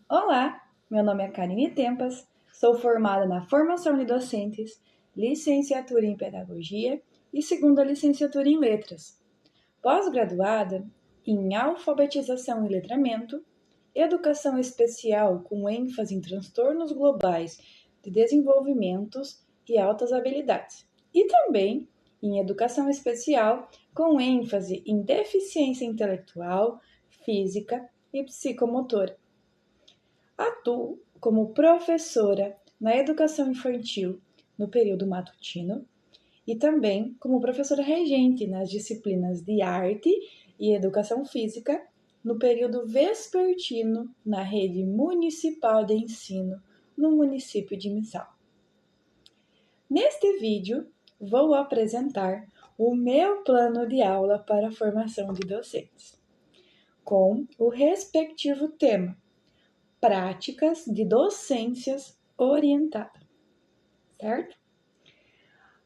Olá, meu nome é Karine Tempas, sou formada na formação de docentes, licenciatura em Pedagogia e segunda licenciatura em Letras, pós-graduada em Alfabetização e Letramento, Educação Especial com ênfase em transtornos globais de desenvolvimentos e altas habilidades, e também em Educação Especial com ênfase em deficiência intelectual, física e psicomotora. Atuo como professora na educação infantil no período matutino e também como professora regente nas disciplinas de arte e educação física no período vespertino na rede municipal de ensino no município de Missal. Neste vídeo, vou apresentar o meu plano de aula para a formação de docentes, com o respectivo tema Práticas de Docências Orientada, certo?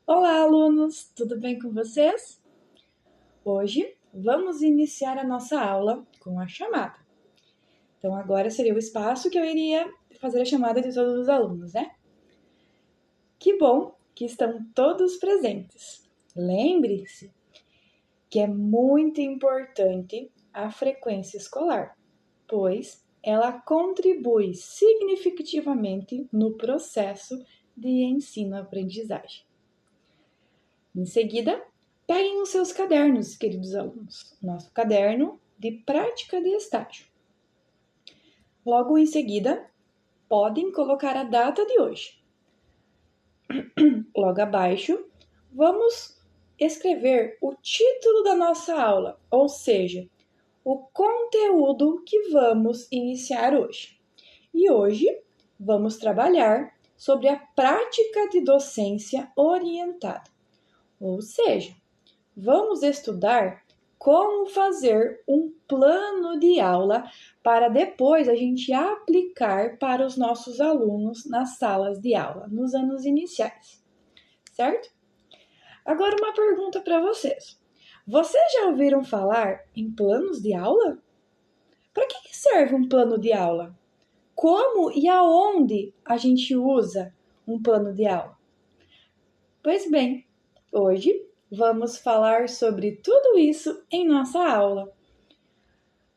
Olá, alunos! Tudo bem com vocês? Hoje vamos iniciar a nossa aula com a chamada. Então, agora seria o espaço que eu iria fazer a chamada de todos os alunos, né? Que bom que estão todos presentes. Lembre-se que é muito importante a frequência escolar, pois ela contribui significativamente no processo de ensino-aprendizagem. Em seguida, peguem os seus cadernos, queridos alunos, nosso caderno de prática de estágio. Logo em seguida, podem colocar a data de hoje. Logo abaixo, vamos escrever o título da nossa aula, ou seja, o conteúdo que vamos iniciar hoje. E hoje vamos trabalhar sobre a prática de docência orientada. Ou seja, vamos estudar como fazer um plano de aula para depois a gente aplicar para os nossos alunos nas salas de aula, nos anos iniciais, certo? Agora uma pergunta para vocês. Vocês já ouviram falar em planos de aula? Para que serve um plano de aula? Como e aonde a gente usa um plano de aula? Pois bem, hoje vamos falar sobre tudo isso em nossa aula.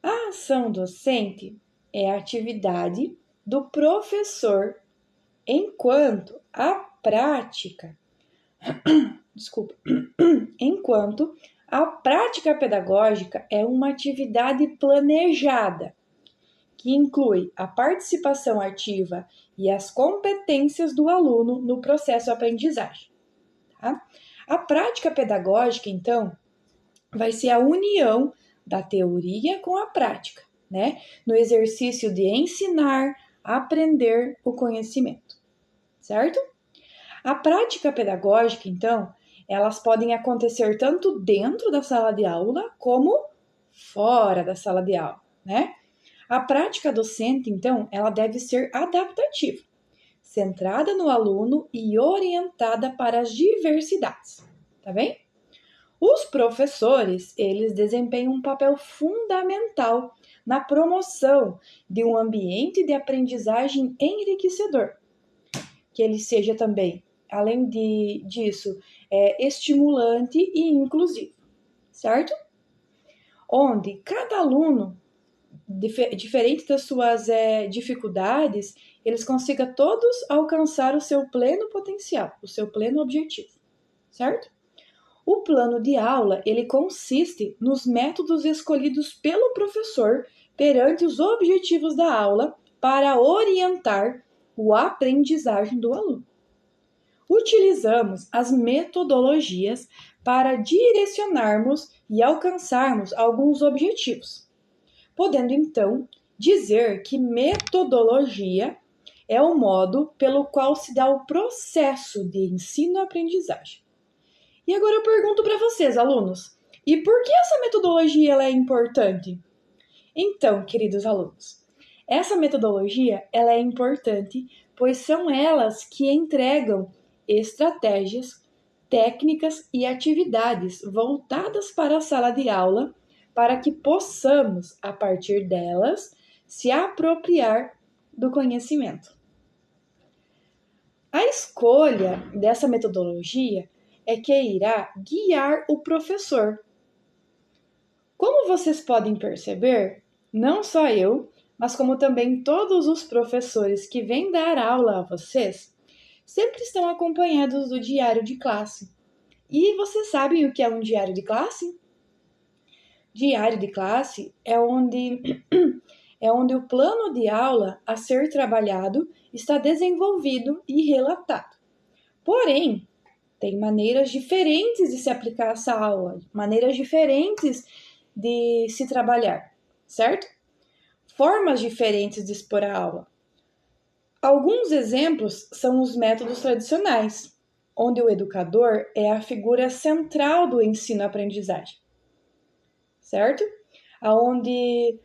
A ação docente é a atividade do professor enquanto a prática pedagógica é uma atividade planejada, que inclui a participação ativa e as competências do aluno no processo de aprendizagem. Tá? A prática pedagógica, então, vai ser a união da teoria com a prática, né? No exercício de ensinar, aprender o conhecimento, certo? A prática pedagógica, então, elas podem acontecer tanto dentro da sala de aula como fora da sala de aula, né? A prática docente, então, ela deve ser adaptativa, centrada no aluno e orientada para as diversidades, tá bem? Os professores, eles desempenham um papel fundamental na promoção de um ambiente de aprendizagem enriquecedor, que ele seja também, além disso, estimulante e inclusivo, certo? Onde cada aluno, diferente das suas dificuldades, eles consigam todos alcançar o seu pleno potencial, o seu pleno objetivo, certo? O plano de aula, ele consiste nos métodos escolhidos pelo professor perante os objetivos da aula para orientar a aprendizagem do aluno. Utilizamos as metodologias para direcionarmos e alcançarmos alguns objetivos, podendo então dizer que metodologia é o modo pelo qual se dá o processo de ensino-aprendizagem. E agora eu pergunto para vocês, alunos, e por que essa metodologia ela é importante? Então, queridos alunos, essa metodologia ela é importante, pois são elas que entregam estratégias, técnicas e atividades voltadas para a sala de aula, para que possamos, a partir delas, se apropriar do conhecimento. A escolha dessa metodologia é que irá guiar o professor. Como vocês podem perceber, não só eu, mas como também todos os professores que vêm dar aula a vocês, sempre estão acompanhados do diário de classe. E vocês sabem o que é um diário de classe? Diário de classe é onde o plano de aula a ser trabalhado está desenvolvido e relatado. Porém, tem maneiras diferentes de se aplicar essa aula, maneiras diferentes de se trabalhar, certo? Formas diferentes de expor a aula. Alguns exemplos são os métodos tradicionais, onde o educador é a figura central do ensino-aprendizagem, certo? Onde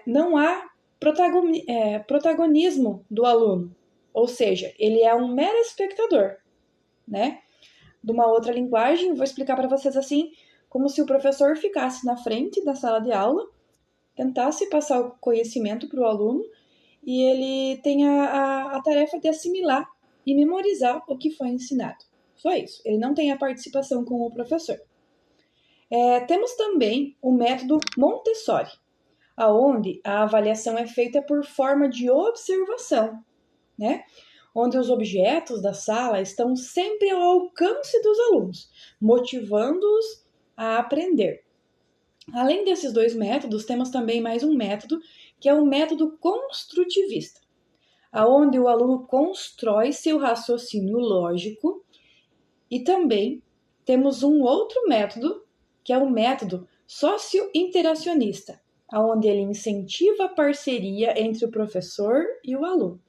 não há protagonismo do aluno, ou seja, ele é um mero espectador, né? De uma outra linguagem, vou explicar para vocês assim, como se o professor ficasse na frente da sala de aula, tentasse passar o conhecimento para o aluno e ele tem a tarefa de assimilar e memorizar o que foi ensinado. Só isso, ele não tem a participação com o professor. Temos também o método Montessori, onde a avaliação é feita por forma de observação, né? Onde os objetos da sala estão sempre ao alcance dos alunos, motivando-os a aprender. Além desses dois métodos, temos também mais um método, que é o método construtivista, onde o aluno constrói seu raciocínio lógico, e também temos um outro método, que é o método socio-interacionista, onde ele incentiva a parceria entre o professor e o aluno,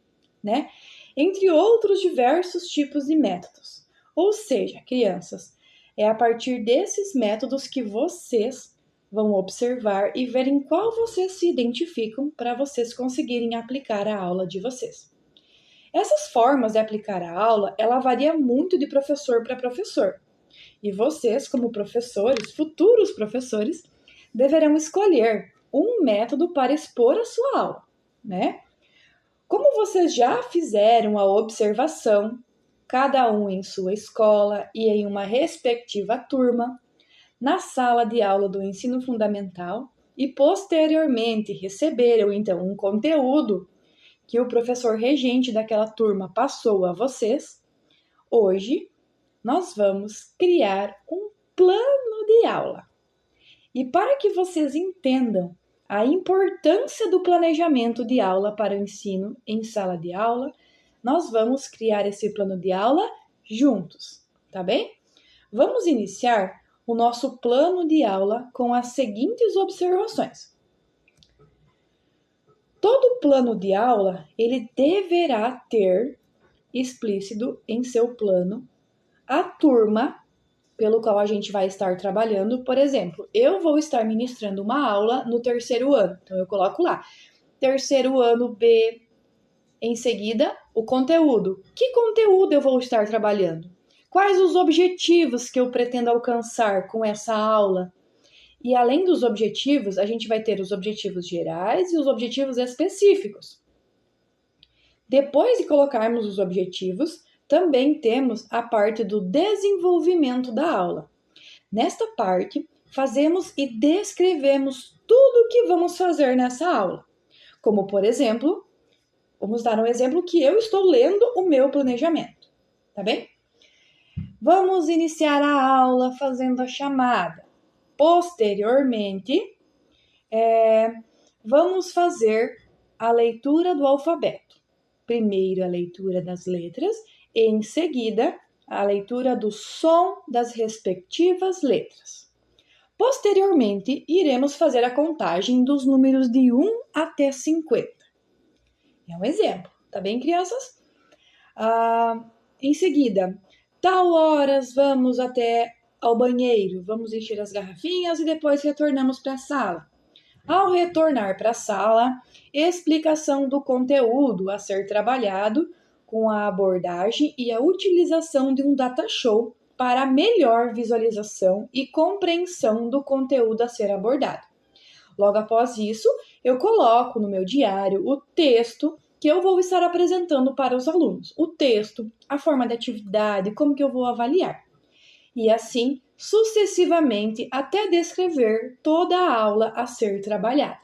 né? Entre outros diversos tipos de métodos. Ou seja, crianças, é a partir desses métodos que vocês vão observar e ver em qual vocês se identificam para vocês conseguirem aplicar a aula de vocês. Essas formas de aplicar a aula, ela varia muito de professor para professor. E vocês, como professores, futuros professores, deverão escolher um método para expor a sua aula, né? Como vocês já fizeram a observação, cada um em sua escola e em uma respectiva turma, na sala de aula do ensino fundamental e posteriormente receberam então um conteúdo que o professor regente daquela turma passou a vocês, hoje nós vamos criar um plano de aula. E para que vocês entendam a importância do planejamento de aula para o ensino em sala de aula, nós vamos criar esse plano de aula juntos, tá bem? Vamos iniciar o nosso plano de aula com as seguintes observações. Todo plano de aula, ele deverá ter explícito em seu plano a turma pelo qual a gente vai estar trabalhando. Por exemplo, eu vou estar ministrando uma aula no terceiro ano, então eu coloco lá, terceiro ano B, em seguida, o conteúdo. Que conteúdo eu vou estar trabalhando? Quais os objetivos que eu pretendo alcançar com essa aula? E além dos objetivos, a gente vai ter os objetivos gerais e os objetivos específicos. Depois de colocarmos os objetivos, também temos a parte do desenvolvimento da aula. Nesta parte, fazemos e descrevemos tudo o que vamos fazer nessa aula. Como, por exemplo, vamos dar um exemplo que eu estou lendo o meu planejamento, tá bem? Vamos iniciar a aula fazendo a chamada. Posteriormente, vamos fazer a leitura do alfabeto. Primeiro a leitura das letras e em seguida a leitura do som das respectivas letras. Posteriormente, iremos fazer a contagem dos números de 1 até 50. É um exemplo, tá bem, crianças? Em seguida, tal horas vamos até ao banheiro, vamos encher as garrafinhas e depois retornamos para a sala. Ao retornar para a sala, explicação do conteúdo a ser trabalhado com a abordagem e a utilização de um data show para melhor visualização e compreensão do conteúdo a ser abordado. Logo após isso, eu coloco no meu diário o texto que eu vou estar apresentando para os alunos. O texto, a forma de atividade, como que eu vou avaliar. E assim, sucessivamente, até descrever toda a aula a ser trabalhada.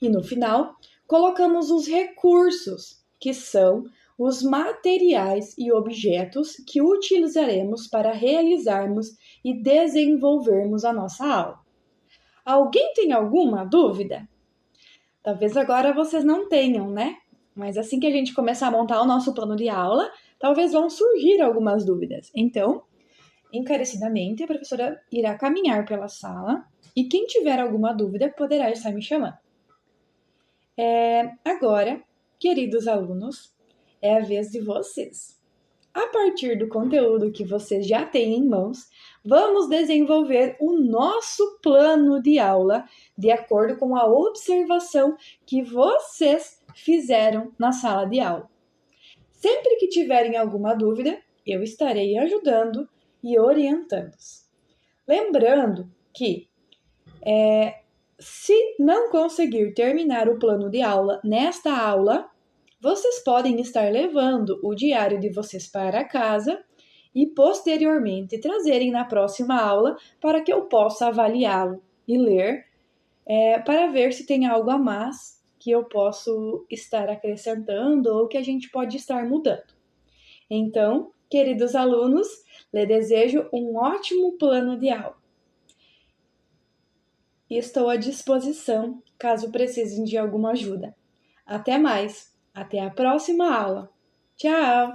E no final, colocamos os recursos, que são os materiais e objetos que utilizaremos para realizarmos e desenvolvermos a nossa aula. Alguém tem alguma dúvida? Talvez agora vocês não tenham, né? Mas assim que a gente começar a montar o nosso plano de aula, talvez vão surgir algumas dúvidas. Então, encarecidamente, a professora irá caminhar pela sala e quem tiver alguma dúvida poderá estar me chamando. Agora, queridos alunos, é a vez de vocês. A partir do conteúdo que vocês já têm em mãos, vamos desenvolver o nosso plano de aula de acordo com a observação que vocês fizeram na sala de aula. Sempre que tiverem alguma dúvida, eu estarei ajudando e orientando-os. Lembrando que se não conseguir terminar o plano de aula nesta aula, vocês podem estar levando o diário de vocês para casa e posteriormente trazerem na próxima aula para que eu possa avaliá-lo e ler para ver se tem algo a mais que eu posso estar acrescentando ou que a gente pode estar mudando. Então, queridos alunos, lhe desejo um ótimo plano de aula. E estou à disposição caso precisem de alguma ajuda. Até mais! Até a próxima aula! Tchau!